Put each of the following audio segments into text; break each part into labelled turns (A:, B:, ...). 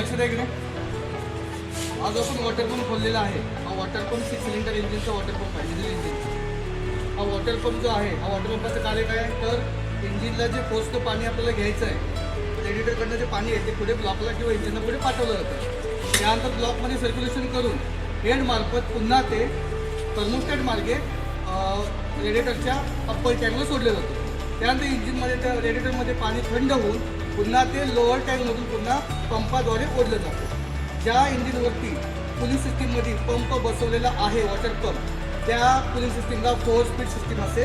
A: लक्ष द्या इकडे. आज आपण वॉटर पंप खोललेला आहे. हा वॉटर पंप 6 सिलेंडर इंजिनचा वॉटर पंप आहे, डिझेल इंजिन. हा वॉटर पंप जो आहे, हा वॉटर पंपाचं कार्य काय आहे, तर इंजिनला जे पोचतं पाणी आपल्याला घ्यायचं आहे, रेडिएटरकडनं जे पाणी आहे ते पुढे ब्लॉकला किंवा इंजिनला पुढे पाठवलं जातं. त्यानंतर ब्लॉकमध्ये सर्क्युलेशन करून हेड मार्फत पुन्हा ते थर्मोस्टॅट मार्गे रेडिएटरच्या अप्पर टँकला सोडलं जातं. त्यानंतर इंजिनमध्ये त्या रेडिएटरमध्ये पाणी थंड होऊन पुन्हा ते लोअर टँकमधून पुन्हा पंपाद्वारे ओढलं जातं. ज्या इंजिनवरती कूलिंग सिस्टीममध्ये पंप बसवलेला आहे वॉटर पंप, त्या कूलिंग सिस्टीमला 4 स्पीड सिस्टीम असे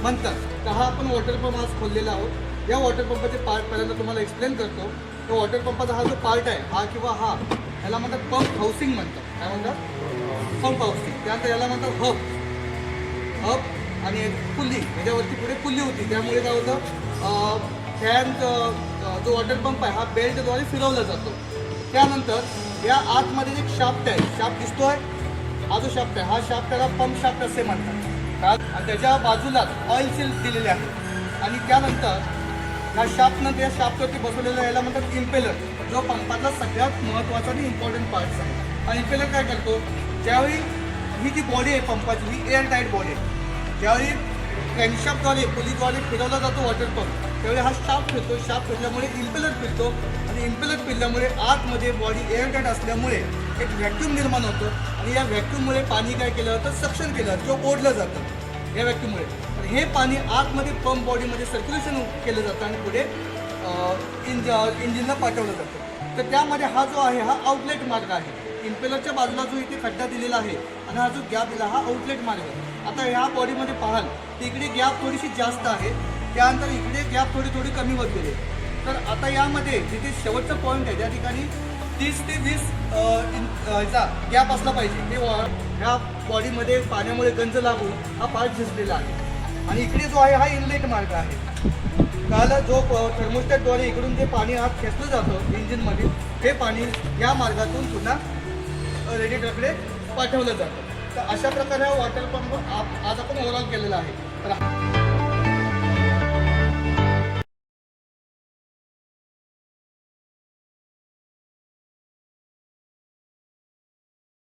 A: म्हणतात. तर हा आपण वॉटर पंप आज खोललेला आहोत. या वॉटर पंपाचे पार्ट पहिल्यांदा तुम्हाला एक्सप्लेन करतो. तर वॉटर पंपाचा हा जो पार्ट आहे, हा किंवा हा, याला म्हणतात पंप हाऊसिंग म्हणतात. काय म्हणतात? Pump housing. त्यानंतर याला म्हणतात हब आणि पुल्ली. याच्यावरती पुढे पुल्ली होती, त्यामुळे काय होतं, फॅन जो वॉटर पंप आहे हा बेल्टद्वारे फिरवला जातो. त्यानंतर या आतमध्ये एक शाफ्ट आहे, शाफ्ट दिसतोय, हा जो शाफ्ट आहे, हा शाफ्ट त्याला पंप शाफ्ट असे म्हणतात. आणि त्याच्या बाजूला ऑइल सील दिलेले आहे. आणि त्यानंतर या शाफ्टनं त्या शाफ्टवरती बसवलेला याला म्हणतात इम्पेलर, जो पंपातला सगळ्यात महत्त्वाचा आणि इम्पॉर्टंट पार्ट आहे. आणि इम्पेलर काय करतो, ज्यावेळी ही जी बॉडी आहे पंपाची, ही एअर टाईट बॉडी आहे, ज्यावेळी क्रॅन्कशाफ्टद्वारे पुलीद्वारे फिरवला जातो वॉटर पंप, त्यावेळी हा शाफ्ट फिरतो. शाफ्ट फिरल्यामुळे इम्पेलर फिरतो आणि इम्पेलर फिरल्यामुळे आतमध्ये बॉडी एअर टाईट असल्यामुळे एक व्हॅक्यूम निर्माण होतं. आणि या व्हॅक्यूममुळे पाणी काय केलं जातं, सक्शन केलं जातं किंवा ओढलं जातं या व्हॅक्यूममुळे. आणि हे पाणी आतमध्ये पंप बॉडीमध्ये सर्क्युलेशन केलं जातं आणि पुढे इंजिनला पाठवलं जातं. तर त्यामध्ये हा जो आहे हा आउटलेट मार्ग आहे. इम्पेलरच्या बाजूला जो इथे खड्डा दिलेला आहे आणि हा जो गॅप दिला हा आउटलेट मार्ग आहे. आता ह्या बॉडीमध्ये पाहाल तर इकडे गॅप थोडीशी जास्त आहे, त्यानंतर इकडे गॅप थोडी कमी होत गेली. तर आता यामध्ये जिथे शेवटचा पॉईंट आहे त्या ठिकाणी 30 ते 20 चा गॅप असला पाहिजे. ते ह्या बॉडीमध्ये पाण्यामुळे गंज लागून हा पार्ट झिजलेला आहे. आणि इकडे जो आहे हा इनलेट मार्ग आहे. काल जो थर्मोस्टॅटद्वारे इकडून जे पाणी आत खेचलं जातं इंजिनमध्ये, हे पाणी या मार्गातून पुन्हा रेडिएटरकडे पाठवलं जातं. तर अशा प्रकारे हा वॉटर पंप आज आपण ओव्हरऑल केलेला आहे. तर